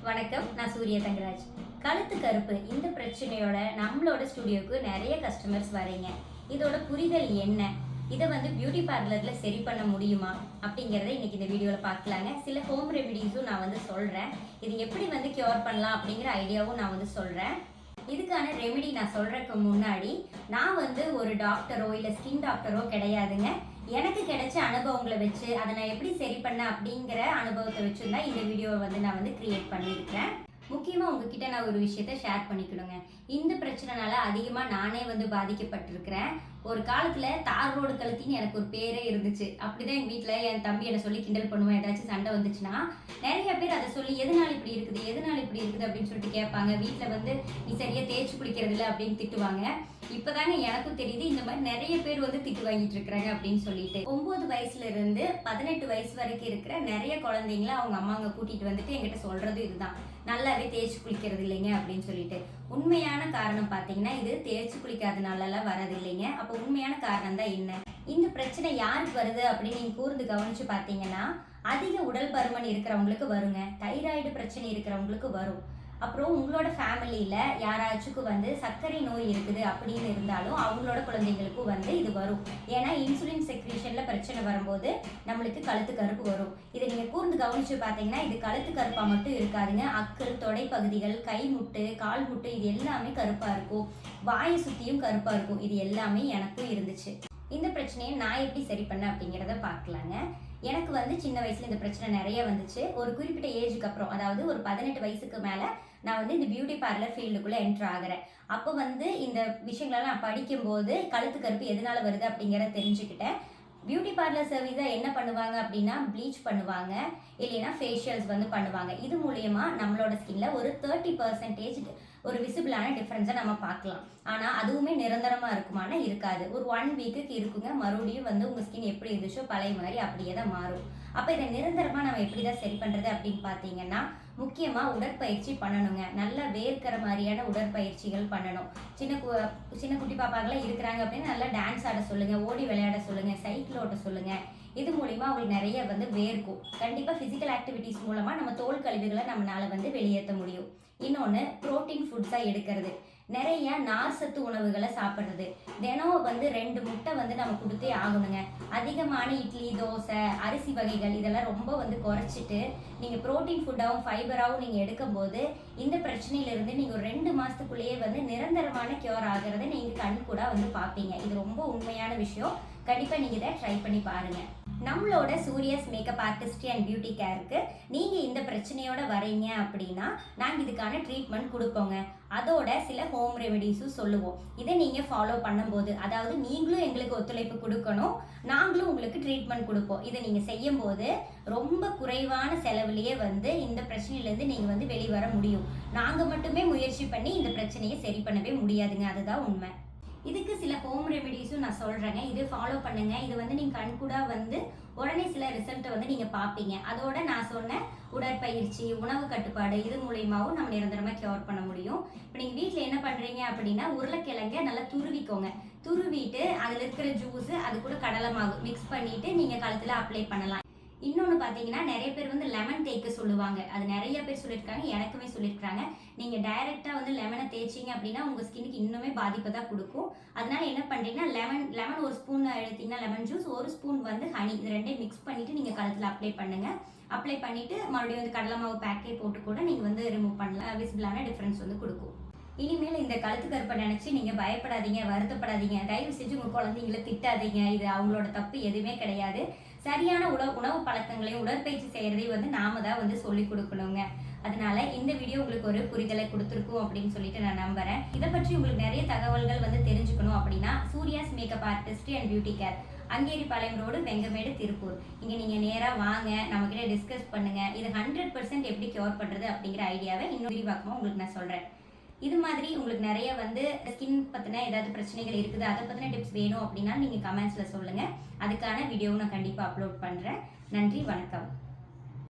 வணக்கம், நான் சூர்யா தங்கராஜ். கழுத்து கருப்பு இந்த பிரச்சனையோட நம்மளோட ஸ்டுடியோக்கு நிறைய கஸ்டமர்ஸ் வரீங்க. இதோட புரிதல் என்ன, இதை பியூட்டி பார்லரில் சரி பண்ண முடியுமா அப்படிங்கிறத இன்னைக்கு இந்த வீடியோவில் பார்க்கலாங்க. சில ஹோம் ரெமிடிஸும் நான் சொல்கிறேன். இது எப்படி கியூர் பண்ணலாம் அப்படிங்கிற ஐடியாவும் நான் சொல்கிறேன். இதுக்கான ரெமெடி நான் சொல்கிறதுக்கு முன்னாடி நான் ஒரு டாக்டரோ இல்லை ஸ்கின் டாக்டரோ கிடையாதுங்க. எனக்கு கிடைச்ச அனுபவங்களை வச்சு அதை நான் எப்படி சரி பண்ணேன் அப்படிங்கிற அனுபவத்தை வச்சு தான் இந்த வீடியோவை நான் கிரியேட் பண்ணியிருக்கேன். முக்கியமாக உங்ககிட்ட நான் ஒரு விஷயத்த ஷேர் பண்ணிக்கணுங்க. இந்த பிரச்சனைனால அதிகமாக நானே பாதிக்கப்பட்டிருக்கிறேன். ஒரு காலத்தில் தார் ரோடு கழுத்தின்னு எனக்கு ஒரு பேரே இருந்துச்சு. அப்படிதான் எங்கள் வீட்டில் என் தம்பி என்னை சொல்லி கிண்டல் பண்ணுவேன். ஏதாச்சும் சண்டை வந்துச்சுன்னா நிறைய பேர் அதை சொல்லி எதனால இப்படி இருக்குது அப்படின்னு சொல்லிட்டு கேட்பாங்க. வீட்டில் நீ சரியாக தேய்ச்சி குளிக்கிறது இல்லை அப்படின்னு திட்டுவாங்க. இப்போதாங்க எனக்கும் தெரியுது இந்த மாதிரி நிறைய பேர் திட்டு வாங்கிட்டு இருக்கிறாங்க அப்படின்னு சொல்லிட்டு. 9 வயசுல இருந்து 18 வயசு வரைக்கும் இருக்கிற நிறைய குழந்தைங்கள அவங்க அம்மாங்க கூட்டிட்டு என்கிட்ட சொல்றது இதுதான், நல்லாவே தேய்ச்சி குளிக்கிறது இல்லைங்க அப்படின்னு சொல்லிட்டு. உண்மையான காரணம் பார்த்தீங்கன்னா இது தேய்ச்சி குளிக்காதனாலலாம் வரது இல்லைங்க. அப்போ உண்மையான காரணம் தான் என்ன, இந்த பிரச்சனை யாருக்கு வருது அப்படின்னு நீங்க கூர்ந்து கவனிச்சு பார்த்தீங்கன்னா அதிக உடல் பருமன் இருக்கிறவங்களுக்கு வருங்க, தைராய்டு பிரச்சனை இருக்கிறவங்களுக்கு வரும். அப்புறம் உங்களோட ஃபேமிலியில் யாராச்சுக்கும் சர்க்கரை நோய் இருக்குது அப்படின்னு இருந்தாலும் அவங்களோட குழந்தைங்களுக்கும் இது வரும். ஏன்னா இன்சுலின் செக்ரீஷனில் பிரச்சனை வரும்போது நம்மளுக்கு கழுத்து கருப்பு வரும். இதை நீங்கள் கூர்ந்து கவனித்து பார்த்தீங்கன்னா இது கழுத்து கருப்பாக மட்டும் இருக்காதுங்க. அக்கல், தொடை பகுதிகள், கை முட்டு, கால் முட்டு இது எல்லாமே கருப்பாக இருக்கும். வாயை சுற்றியும் கருப்பாக இருக்கும். இது எல்லாமே எனக்கும் இருந்துச்சு. இந்த பிரச்சனையை நான் எப்படி சரி பண்ணேன் அப்படிங்கிறத பார்க்கலாங்க. எனக்கு சின்ன வயசுல இந்த பிரச்சனை நிறைய வந்துச்சு. ஒரு குறிப்பிட்ட ஏஜுக்கு அப்புறம், அதாவது ஒரு 18 வயசுக்கு மேலே நான் இந்த பியூட்டி பார்லர் ஃபீல்டுக்குள்ளே என்ட்ரு ஆகிறேன். அப்போ இந்த விஷயங்களெல்லாம் நான் படிக்கும்போது கழுத்து கருப்பு எதனால வருது அப்படிங்கிறத தெரிஞ்சுக்கிட்டேன். பியூட்டி பார்லர் சர்வீஸாக என்ன பண்ணுவாங்க அப்படின்னா ப்ளீச் பண்ணுவாங்க, இல்லைன்னா ஃபேஷியல்ஸ் பண்ணுவாங்க. இது மூலயமா நம்மளோட ஸ்கின்ல ஒரு 30% ஒரு விசிபிளான டிஃப்ரென்ஸை நம்ம பார்க்கலாம். ஆனால் அதுவுமே நிரந்தரமாக இருக்குமானா இருக்காது. ஒரு 1 வீக்குக்கு இருக்குங்க. மறுபடியும் உங்கள் ஸ்கின் எப்படி இருந்துச்சோ பழைய மாதிரி அப்படியே தான் மாறும். அப்போ இதை நிரந்தரமாக நம்ம எப்படி தான் சரி பண்ணுறது அப்படின்னு பார்த்தீங்கன்னா முக்கியமாக உடற்பயிற்சி பண்ணணுங்க. நல்லா வேர்க்கிற மாதிரியான உடற்பயிற்சிகள் பண்ணணும். சின்ன குட்டி பாப்பாக்கெல்லாம் இருக்கிறாங்க அப்படின்னா நல்லா டான்ஸ் ஆட சொல்லுங்கள், ஓடி விளையாட சொல்லுங்கள், சைக்கிள் ஓட்ட சொல்லுங்கள். இது மூலிமா அவங்களுக்கு நிறைய வேர்க்கும். கண்டிப்பாக ஃபிசிக்கல் ஆக்டிவிட்டிஸ் மூலமாக நம்ம தோல் கழிவுகளை நம்மளால் வெளியேற்ற முடியும். இன்னொன்று ப்ரோட்டீன் ஃபுட்ஸாக எடுக்கிறது, நிறைய நார் சத்து உணவுகளை சாப்பிட்றது. தினம் 2 முட்டை நம்ம கொடுத்தே ஆகணுங்க. அதிகமான இட்லி, தோசை, அரிசி வகைகள் இதெல்லாம் ரொம்ப குறைச்சிட்டு நீங்கள் ப்ரோட்டீன் ஃபுட்டாகவும் ஃபைபராகவும் நீங்கள் எடுக்கும்போது இந்த பிரச்சனையிலிருந்து நீங்கள் ஒரு 2 மாதத்துக்குள்ளேயே நிரந்தரமான கியூர் ஆகிறத நீங்கள் கண் கூட பார்ப்பீங்க. இது ரொம்ப உண்மையான விஷயம். கண்டிப்பாக நீங்கள் இதை ட்ரை பண்ணி பாருங்கள். நம்மளோட Surya's makeup artist and beauty கேருக்கு நீங்கள் இந்த பிரச்சனையோட வரீங்க அப்படின்னா நாங்கள் இதுக்கான ட்ரீட்மெண்ட் கொடுப்போங்க. அதோட சில ஹோம் ரெமெடிஸும் சொல்லுவோம். இதை நீங்கள் ஃபாலோ பண்ணும்போது, அதாவது நீங்களும் எங்களுக்கு ஒத்துழைப்பு கொடுக்கணும், நாங்களும் உங்களுக்கு ட்ரீட்மெண்ட் கொடுப்போம். இதை நீங்கள் செய்யும் போது ரொம்ப குறைவான செலவுலேயே இந்த பிரச்சனையிலேருந்து நீங்கள் வெளிவர முடியும். நாங்கள் மட்டுமே முயற்சி பண்ணி இந்த பிரச்சனையை சரி பண்ணவே முடியாதுங்க, அதுதான் உண்மை. இதுக்கு சில ஹோம் ரெமெடிஸும் நான் சொல்கிறேங்க. இது ஃபாலோ பண்ணுங்கள். இது நீங்கள் கண்கூடா உடனே சில ரிசல்ட்டை நீங்கள் பார்ப்பீங்க. அதோட நான் சொன்ன உடற்பயிற்சி, உணவு கட்டுப்பாடு இது மூலியமாகவும் நம்ம நிரந்தரமாக கியூர் பண்ண முடியும். இப்போ நீங்கள் வீட்டில் என்ன பண்ணுறீங்க அப்படின்னா உருளைக்கிழங்க நல்லா துருவிக்கோங்க. துருவிட்டு அதில் இருக்கிற ஜூஸு அது கூட கடலை மாவு மிக்ஸ் பண்ணிவிட்டு நீங்கள் கழுத்தில் அப்ளை பண்ணலாம். இன்னொன்று பார்த்தீங்கன்னா நிறைய பேர் லெமன் தேய்க்க சொல்லுவாங்க. அது நிறைய பேர் சொல்லியிருக்காங்க, எனக்குமே சொல்லியிருக்காங்க. நீங்கள் டைரெக்டாக லெமனை தேய்ச்சிங்க அப்படின்னா உங்கள் ஸ்கின்னுக்கு இன்னுமே பாதிப்பை தான் கொடுக்கும். அதனால என்ன பண்ணுறீங்கன்னா லெமன் ஒரு ஸ்பூன் எடுத்தீங்கன்னா லெமன் ஜூஸ், ஒரு ஸ்பூன் ஹனி, இது ரெண்டையும் மிக்ஸ் பண்ணிவிட்டு நீங்கள் கழுத்தில் அப்ளை பண்ணுங்கள். அப்ளை பண்ணிவிட்டு மறுபடியும் கடலை மாவு பேக்கே போட்டு கூட நீங்கள் ரிமூவ் பண்ணலாம். விசிபிளான டிஃப்ரென்ஸ் கொடுக்கும். இனிமேல் இந்த கழுத்து கருப்பை நினச்சி நீங்கள் பயப்படாதீங்க, வருத்தப்படாதீங்க. தயவு செஞ்சு உங்கள் குழந்தைங்களை திட்டாதீங்க. இது அவங்களோட தப்பு எதுவுமே கிடையாது. சரியான உணவு பழக்கங்களையும் உடற்பயிற்சி செய்கிறதையும் நாம தான் சொல்லிக் கொடுக்கணுங்க. அதனால இந்த வீடியோ உங்களுக்கு ஒரு புரிதலை கொடுத்துருக்கும் அப்படின்னு சொல்லிட்டு நான் நம்புறேன். இதை பற்றி உங்களுக்கு நிறைய தகவல்கள் தெரிஞ்சுக்கணும் அப்படின்னா Surya's makeup artist and beauty care, Angeripalayam road, Vengamedu, Tiruppur. இங்கே நீங்கள் நேராக வாங்க, நம்மக்கிட்ட டிஸ்கஸ் பண்ணுங்கள். இது 100% எப்படி கியூர் பண்ணுறது அப்படிங்கிற ஐடியாவை இன்னும் விரிவாக்கமாக உங்களுக்கு நான் சொல்கிறேன். இது மாதிரி உங்களுக்கு நிறைய ஸ்கின் பற்றின ஏதாவது பிரச்சனைகள் இருக்குது, அதை பற்றின டிப்ஸ் வேணும் அப்படின்னா நீங்கள் கமெண்ட்ஸில் சொல்லுங்கள். அதுக்கான வீடியோவும் நான் கண்டிப்பாக அப்லோட் பண்ணுறேன். நன்றி, வணக்கம்.